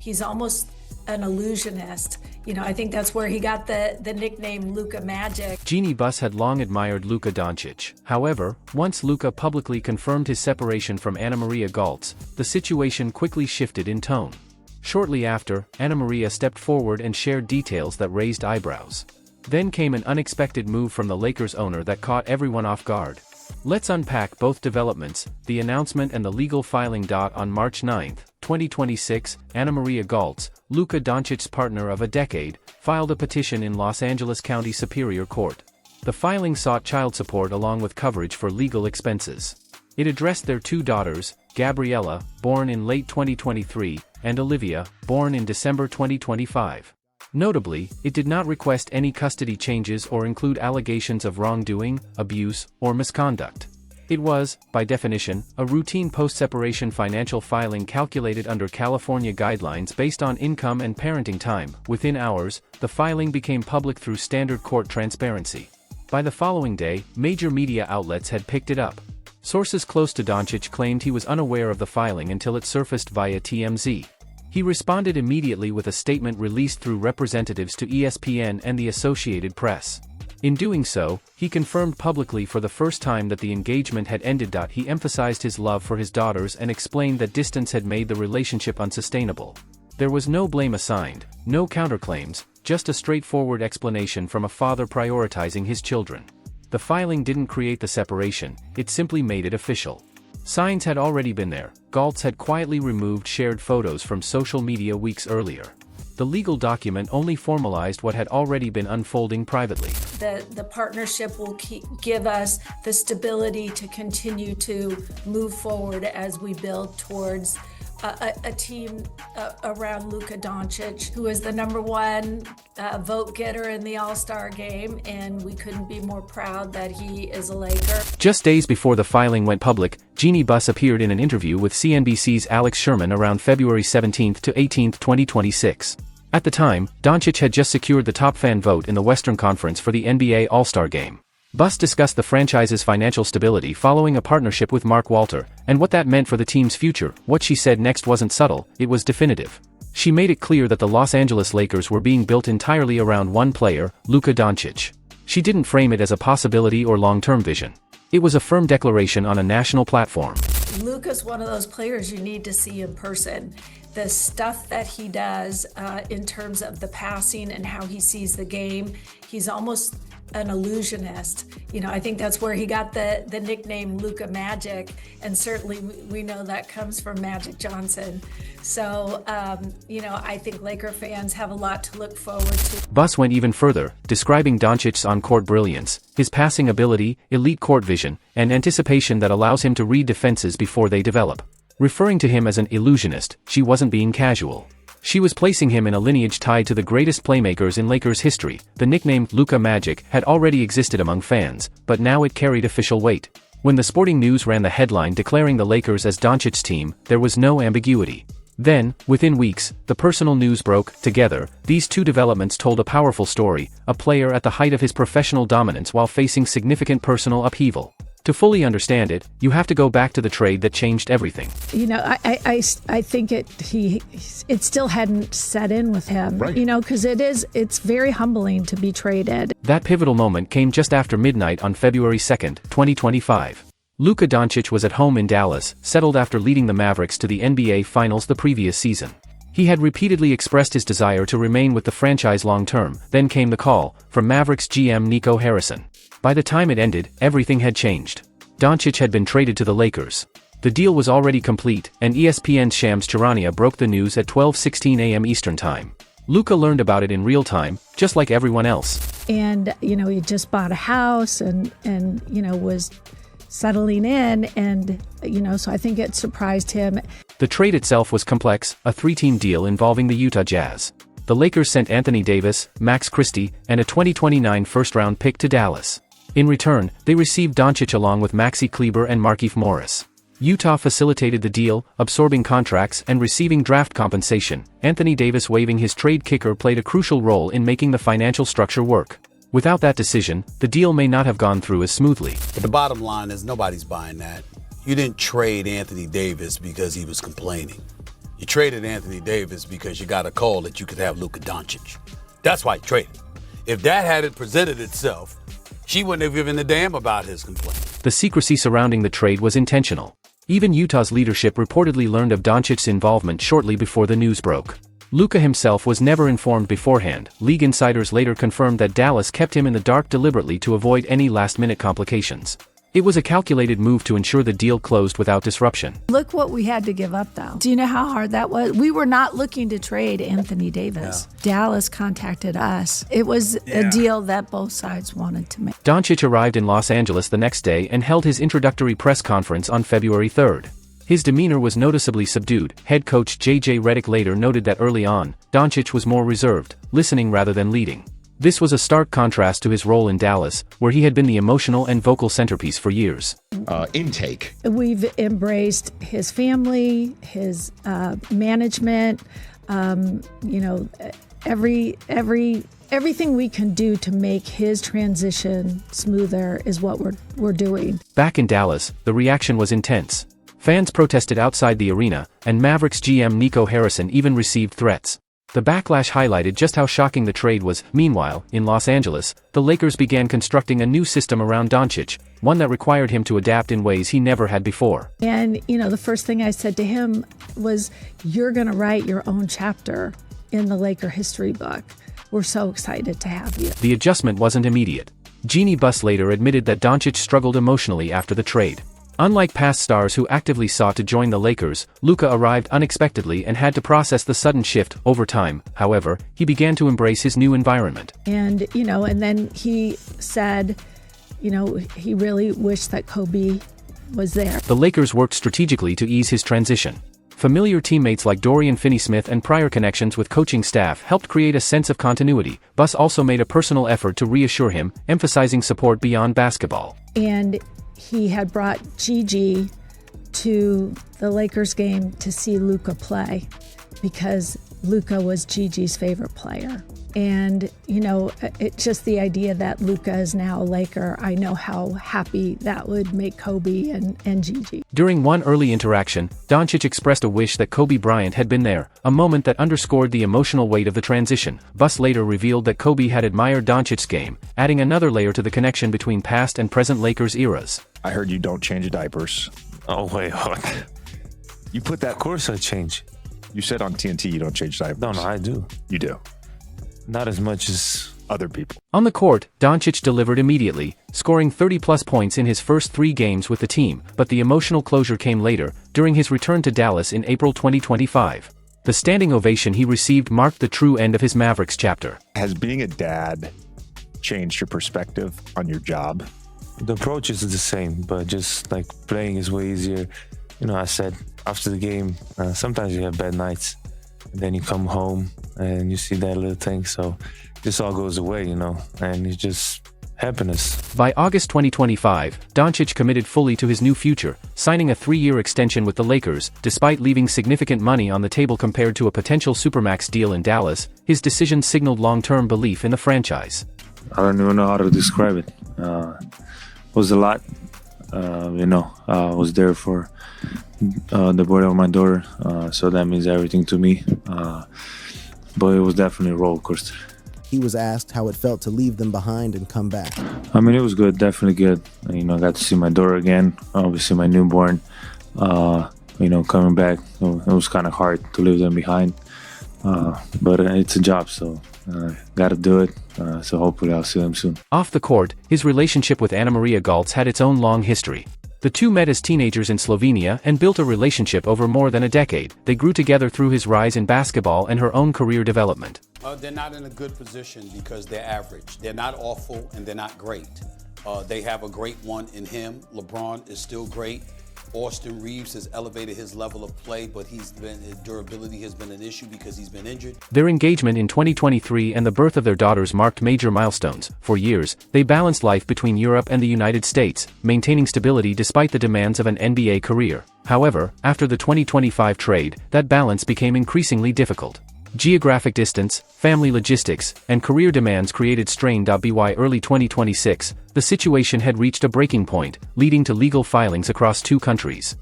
He's almost an illusionist. I think that's where he got the nickname Luka Magic. Jeanie Buss had long admired Luka Dončić. However, once Luka publicly confirmed his separation from Anamaria Goltes, the situation quickly shifted in tone. Shortly after, Anamaria stepped forward and shared details that raised eyebrows. Then came an unexpected move from the Lakers owner that caught everyone off guard. Let's unpack both developments, the announcement and the legal filing. On March 9, 2026, Anamaria Goltes, Luka Dončić's partner of a decade, filed a petition in Los Angeles County Superior Court. The filing sought child support along with coverage for legal expenses. It addressed their two daughters, Gabriella, born in late 2023, and Olivia, born in December 2025. Notably, it did not request any custody changes or include allegations of wrongdoing, abuse, or misconduct. It was, by definition, a routine post-separation financial filing calculated under California guidelines based on income and parenting time. Within hours, the filing became public through standard court transparency. By the following day, major media outlets had picked it up. Sources close to Doncic claimed he was unaware of the filing until it surfaced via TMZ. He responded immediately with a statement released through representatives to ESPN and the Associated Press. In doing so, he confirmed publicly for the first time that the engagement had ended. He emphasized his love for his daughters and explained that distance had made the relationship unsustainable. There was no blame assigned, no counterclaims, just a straightforward explanation from a father prioritizing his children. The filing didn't create the separation, it simply made it official. Signs had already been there. Goltes had quietly removed shared photos from social media weeks earlier. The legal document only formalized what had already been unfolding privately. The partnership will give us the stability to continue to move forward as we build towards a team around Luka Dončić, who is the #1 vote getter in the All-Star game, and we couldn't be more proud that he is a Laker. Just days before the filing went public, Jeanie Buss appeared in an interview with CNBC's Alex Sherman around February 17 to 18, 2026. At the time, Doncic had just secured the top fan vote in the Western Conference for the NBA All-Star Game. Buss discussed the franchise's financial stability following a partnership with Mark Walter, and what that meant for the team's future. What she said next wasn't subtle, it was definitive. She made it clear that the Los Angeles Lakers were being built entirely around one player, Luka Dončić. She didn't frame it as a possibility or long-term vision. It was a firm declaration on a national platform. Luka's one of those players you need to see in person. The stuff that he does in terms of the passing and how he sees the game, he's almost an illusionist. I think that's where he got the nickname Luka Magic, and certainly we know that comes from Magic Johnson. So, I think Laker fans have a lot to look forward to. Buss went even further, describing Doncic's on-court brilliance, his passing ability, elite court vision, and anticipation that allows him to read defenses before they develop. Referring to him as an illusionist, she wasn't being casual. She was placing him in a lineage tied to the greatest playmakers in Lakers history. The nickname Luka Magic had already existed among fans, but now it carried official weight. When the Sporting News ran the headline declaring the Lakers as Doncic's team, there was no ambiguity. Then, within weeks, the personal news broke. Together, these two developments told a powerful story, a player at the height of his professional dominance while facing significant personal upheaval. To fully understand it, you have to go back to the trade that changed everything. I think it still hadn't set in with him, right? Because it's very humbling to be traded. That pivotal moment came just after midnight on February 2, 2025. Luka Dončić was at home in Dallas, settled after leading the Mavericks to the NBA Finals the previous season. He had repeatedly expressed his desire to remain with the franchise long-term. Then came the call, from Mavericks GM Nico Harrison. By the time it ended, everything had changed. Doncic had been traded to the Lakers. The deal was already complete, and ESPN's Shams Charania broke the news at 12:16 a.m. Eastern Time. Luka learned about it in real time, just like everyone else. And, he just bought a house and was settling in, and, so I think it surprised him. The trade itself was complex, a three-team deal involving the Utah Jazz. The Lakers sent Anthony Davis, Max Christie, and a 2029 first-round pick to Dallas. In return, they received Doncic along with Maxi Kleber and Markieff Morris. Utah facilitated the deal, absorbing contracts and receiving draft compensation. Anthony Davis waiving his trade kicker played a crucial role in making the financial structure work. Without that decision, the deal may not have gone through as smoothly. But the bottom line is nobody's buying that. You didn't trade Anthony Davis because he was complaining. You traded Anthony Davis because you got a call that you could have Luka Dončić. That's why you traded. If that hadn't presented itself, she wouldn't have given a damn about his complaint. The secrecy surrounding the trade was intentional. Even Utah's leadership reportedly learned of Doncic's involvement shortly before the news broke. Luka himself was never informed beforehand. League insiders later confirmed that Dallas kept him in the dark deliberately to avoid any last-minute complications. It was a calculated move to ensure the deal closed without disruption. Look what we had to give up, though. Do you know how hard that was? We were not looking to trade Anthony Davis. Yeah. Dallas contacted us. It was a deal that both sides wanted to make. Doncic arrived in Los Angeles the next day and held his introductory press conference on February 3rd. His demeanor was noticeably subdued. Head coach J.J. Redick later noted that early on, Doncic was more reserved, listening rather than leading. This was a stark contrast to his role in Dallas, where he had been the emotional and vocal centerpiece for years. Intake. We've embraced his family, his management, everything we can do to make his transition smoother is what we're doing. Back in Dallas, the reaction was intense. Fans protested outside the arena, and Mavericks GM Nico Harrison even received threats. The backlash highlighted just how shocking the trade was. Meanwhile, in Los Angeles, the Lakers began constructing a new system around Doncic, one that required him to adapt in ways he never had before. And, the first thing I said to him was, you're going to write your own chapter in the Laker history book. We're so excited to have you. The adjustment wasn't immediate. Jeanie Buss later admitted that Doncic struggled emotionally after the trade. Unlike past stars who actively sought to join the Lakers, Luka arrived unexpectedly and had to process the sudden shift. Over time, however, he began to embrace his new environment. And, and then he said, he really wished that Kobe was there. The Lakers worked strategically to ease his transition. Familiar teammates like Dorian Finney-Smith and prior connections with coaching staff helped create a sense of continuity. Buss also made a personal effort to reassure him, emphasizing support beyond basketball. And he had brought Gigi to the Lakers game to see Luka play because Luka was Gigi's favorite player. And, it's just the idea that Luka is now a Laker. I know how happy that would make Kobe and Gigi. During one early interaction, Doncic expressed a wish that Kobe Bryant had been there, a moment that underscored the emotional weight of the transition. Buss later revealed that Kobe had admired Doncic's game, adding another layer to the connection between past and present Lakers eras. I heard you don't change diapers. Oh, wait, what? You put that... Of course I change. You said on TNT you don't change diapers. No, I do. You do. Not as much as other people. On the court, Doncic delivered immediately, scoring 30-plus points in his first 3 games with the team, but the emotional closure came later, during his return to Dallas in April 2025. The standing ovation he received marked the true end of his Mavericks chapter. Has being a dad changed your perspective on your job? The approach is the same, but just like playing is way easier. I said after the game, sometimes you have bad nights. And then you come home and you see that little thing. So this all goes away, and it's just happiness. By August 2025, Doncic committed fully to his new future, signing a 3-year extension with the Lakers. Despite leaving significant money on the table compared to a potential Supermax deal in Dallas, his decision signaled long-term belief in the franchise. I don't even know how to describe it. It was a lot. I was there for the birth of my daughter, so that means everything to me. But it was definitely a roller coaster. He was asked how it felt to leave them behind and come back. I mean, it was good, definitely good. I got to see my daughter again, obviously my newborn. Coming back, it was kind of hard to leave them behind. But it's a job, so got to do it. So hopefully I'll see them soon. Off the court, his relationship with Anamaria Goltes had its own long history. The two met as teenagers in Slovenia and built a relationship over more than a decade. They grew together through his rise in basketball and her own career development. They're not in a good position because they're average. They're not awful and they're not great. They have a great one in him. LeBron is still great. Austin Reeves has elevated his level of play, but his durability has been an issue because he's been injured. Their engagement in 2023 and the birth of their daughters marked major milestones. For years, they balanced life between Europe and the United States, maintaining stability despite the demands of an NBA career. However, after the 2025 trade, that balance became increasingly difficult. Geographic distance, family logistics, and career demands created strain. By early 2026, the situation had reached a breaking point, leading to legal filings across 2 countries.